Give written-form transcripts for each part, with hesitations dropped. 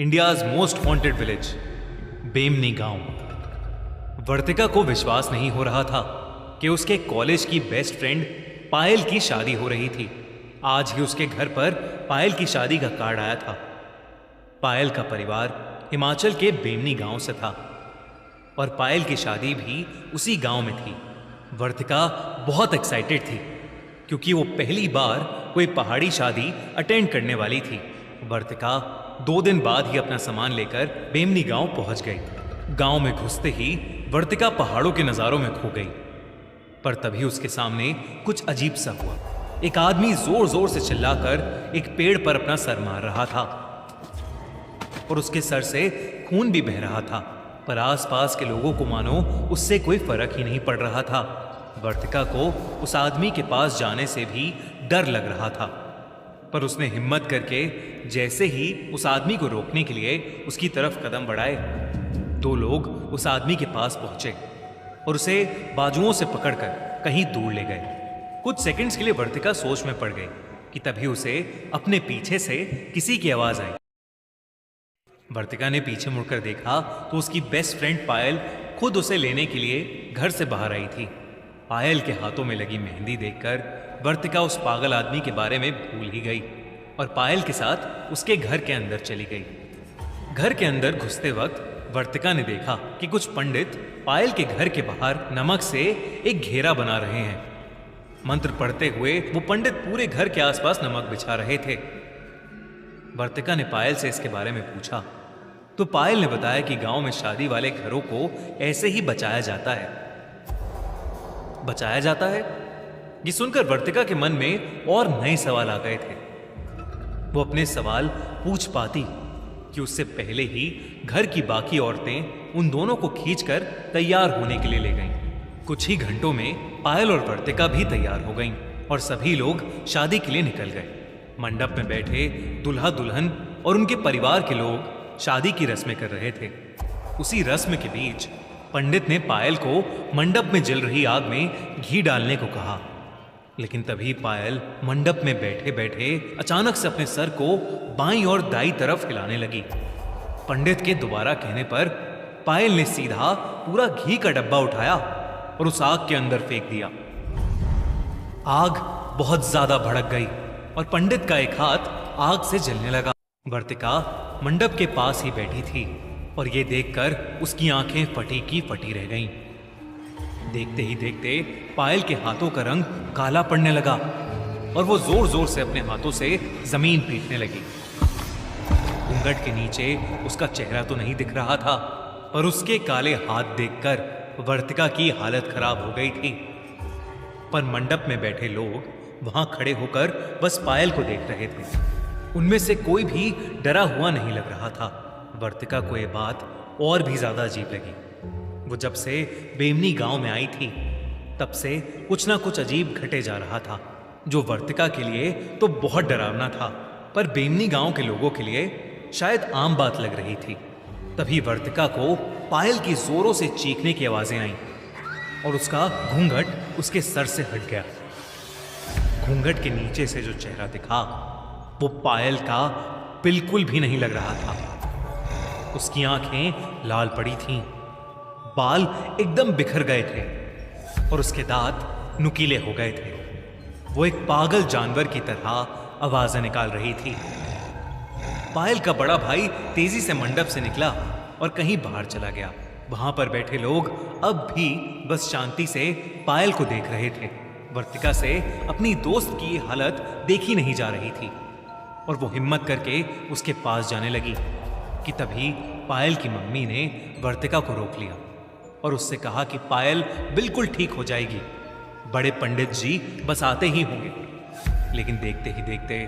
India's most haunted village, बेमनी गांव। वर्तिका को विश्वास नहीं हो रहा था कि उसके कॉलेज की बेस्ट फ्रेंड पायल की शादी हो रही थी। आज ही उसके घर पर पायल की शादी का कार्ड आया था। पायल का परिवार हिमाचल के बेमनी गांव से था और पायल की शादी भी उसी गांव में थी। वर्तिका बहुत एक्साइटेड थी क्योंकि वो पहली बार कोई पहाड़ी शादी अटेंड करने वाली थी। वर्तिका 2 दिन बाद ही अपना सामान लेकर बेमनी गांव पहुंच गई। गांव में घुसते ही वर्तिका पहाड़ों के नजारों में खो गई, पर तभी उसके सामने कुछ अजीब सा हुआ। एक आदमी जोर जोर से चिल्लाकर एक पेड़ पर अपना सर मार रहा था और उसके सर से खून भी बह रहा था, पर आसपास के लोगों को मानो उससे कोई फर्क ही नहीं पड़ रहा था। वर्तिका को उस आदमी के पास जाने से भी डर लग रहा था, पर उसने हिम्मत करके जैसे ही उस आदमी को रोकने के लिए उसकी तरफ कदम बढ़ाए, 2 लोग उस आदमी के पास पहुंचे और उसे बाजुओं से पकड़कर कहीं दूर ले गए। कुछ सेकंड्स के लिए वर्तिका सोच में पड़ गई कि तभी उसे अपने पीछे से किसी की आवाज आई। वर्तिका ने पीछे मुड़कर देखा तो उसकी बेस्ट फ्रेंड पायल खुद उसे लेने के लिए घर से बाहर आई थी। पायल के हाथों में लगी मेहंदी देखकर वर्तिका उस पागल आदमी के बारे में भूल ही गई और पायल के साथ उसके घर के अंदर चली गई। घर के अंदर घुसते वक्त वर्तिका ने देखा कि कुछ पंडित पायल के घर के बाहर नमक से एक घेरा बना रहे हैं। मंत्र पढ़ते हुए वो पंडित पूरे घर के आसपास नमक बिछा रहे थे। वर्तिका ने पायल से इसके बारे में पूछा तो पायल ने बताया कि गांव में शादी वाले घरों को ऐसे ही बचाया जाता है। बचाया जाता है? ये सुनकर वर्तिका के मन में और नए सवाल आ गए थे। वो अपने सवाल पूछ पाती कि उससे पहले ही घर की बाकी औरतें उन दोनों को खींचकर तैयार होने के लिए ले गईं। कुछ ही घंटों में पायल और वर्तिका भी तैयार हो गईं और सभी लोग शादी के लिए निकल गए। मंडप में बैठे दुल्हा दुल्हन और उनके परिवार के लोग शादी की रस्में कर रहे थे। उसी रस्म के बीच पंडित ने पायल को मंडप में जल रही आग में घी डालने को कहा, लेकिन तभी पायल मंडप में बैठे बैठे अचानक से अपने सर को बाईं और दाईं तरफ हिलाने लगी। पंडित के दोबारा कहने पर पायल ने सीधा पूरा घी का डब्बा उठाया और उस आग के अंदर फेंक दिया। आग बहुत ज्यादा भड़क गई और पंडित का एक हाथ आग से जलने लगा। वर्तिका मंडप के पास ही बैठी थी और ये देखकर उसकी आंखें फटी की फटी रह गईं। देखते ही देखते पायल के हाथों का रंग काला पड़ने लगा और वो जोर जोर से अपने हाथों से जमीन पीटने लगी। घूंघट के नीचे उसका चेहरा तो नहीं दिख रहा था, पर उसके काले हाथ देखकर वर्तिका की हालत खराब हो गई थी। पर मंडप में बैठे लोग वहां खड़े होकर बस पायल को देख रहे थे। उनमें से कोई भी डरा हुआ नहीं लग रहा था। वर्तिका को यह बात और भी ज्यादा अजीब लगी। वो जब से बेमनी गांव में आई थी तब से कुछ ना कुछ अजीब घटे जा रहा था, जो वर्तिका के लिए तो बहुत डरावना था, पर बेमनी गांव के लोगों के लिए शायद आम बात लग रही थी। तभी वर्तिका को पायल की जोरों से चीखने की आवाजें आईं और उसका घूंघट उसके सर से हट गया। घूंघट के नीचे से जो चेहरा दिखा वो पायल का बिल्कुल भी नहीं लग रहा था। उसकी आंखें लाल पड़ी थीं, बाल एकदम बिखर गए थे और उसके दांत नुकीले हो गए थे। वो एक पागल जानवर की तरह आवाजें निकाल रही थी। पायल का बड़ा भाई तेजी से मंडप से निकला और कहीं बाहर चला गया। वहां पर बैठे लोग अब भी बस शांति से पायल को देख रहे थे। वर्तिका से अपनी दोस्त की हालत देखी नहीं जा रही थी और वो हिम्मत करके उसके पास जाने लगी कि तभी पायल की मम्मी ने वर्तिका को रोक लिया और उससे कहा कि पायल बिल्कुल ठीक हो जाएगी। बड़े पंडित जी बस आते ही होंगे। लेकिन देखते ही देखते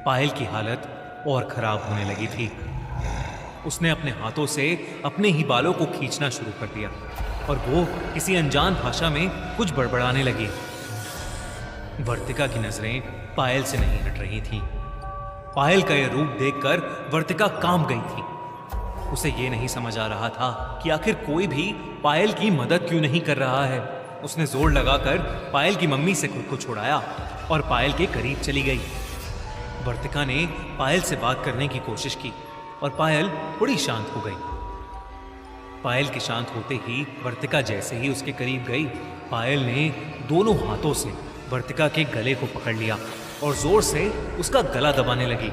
पायल की हालत और खराब होने लगी थी। उसने अपने हाथों से अपने ही बालों को खींचना शुरू कर दिया और वो किसी अनजान भाषा में कुछ बड़बड़ाने लगी। वर्तिका की नजरें पायल से नहीं हट रही थीं। पायल का यह रूप देखकर वर्तिका कांप गई थी। उसे यह नहीं समझ आ रहा था कि आखिर कोई भी पायल की मदद क्यों नहीं कर रहा है। उसने जोर लगाकर पायल की मम्मी से खुद को छुड़ाया और पायल के करीब चली गई। वर्तिका ने पायल से बात करने की कोशिश की और पायल थोड़ी शांत हो गई। पायल के शांत होते ही वर्तिका जैसे ही उसके करीब गई, पायल ने दोनों हाथों से वर्तिका के गले को पकड़ लिया और जोर से उसका गला दबाने लगी।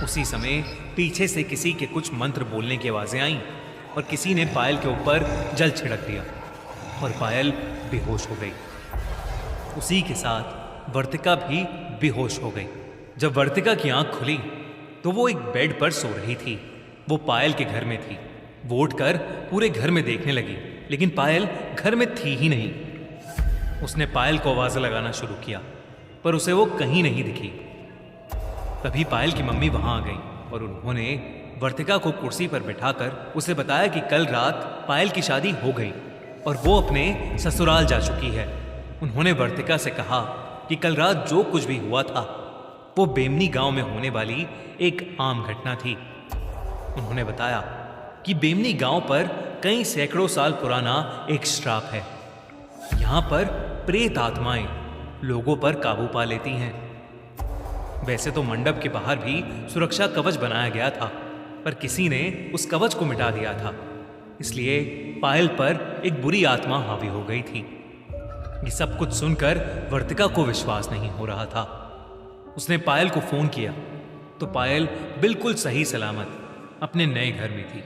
उसी समय पीछे से किसी के कुछ मंत्र बोलने की आवाजें आईं और किसी ने पायल के ऊपर जल छिड़क दिया और पायल बेहोश हो गई। उसी के साथ वर्तिका भी बेहोश हो गई। जब वर्तिका की आंख खुली तो वो एक बेड पर सो रही थी। वो पायल के घर में थी। वो उठकर पूरे घर में देखने लगी, लेकिन पायल घर में थी ही नहीं। उसने पायल को आवाज लगाना शुरू किया, पर उसे वो कहीं नहीं दिखी। तभी पायल की मम्मी वहां आ गई और उन्होंने वर्तिका को कुर्सी पर बिठाकर उसे बताया कि कल रात पायल की शादी हो गई और वो अपने ससुराल जा चुकी है। उन्होंने वर्तिका से कहा कि कल रात जो कुछ भी हुआ था वो बेमनी गांव में होने वाली एक आम घटना थी। उन्होंने बताया कि बेमनी गांव पर कई सैकड़ों साल पुराना एक श्राप है। यहां पर प्रेत आत्माएं लोगों पर काबू पा लेती हैं। वैसे तो मंडप के बाहर भी सुरक्षा कवच बनाया गया था, पर किसी ने उस कवच को मिटा दिया था। इसलिए पायल पर एक बुरी आत्मा हावी हो गई थी। ये सब कुछ सुनकर वर्तिका को विश्वास नहीं हो रहा था। उसने पायल को फोन किया तो पायल बिल्कुल सही सलामत अपने नए घर में थी।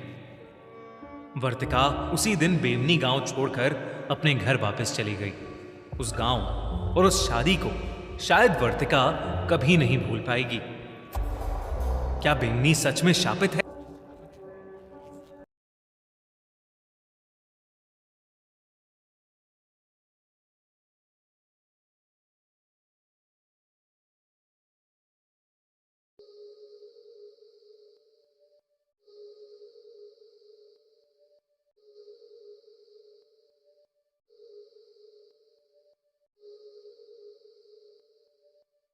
वर्तिका उसी दिन बेमनी गांव छोड़कर अपने घर वापस चली गई। उस गांव और उस शादी को शायद वर्तिका कभी नहीं भूल पाएगी। क्या बेमनी सच में शापित है?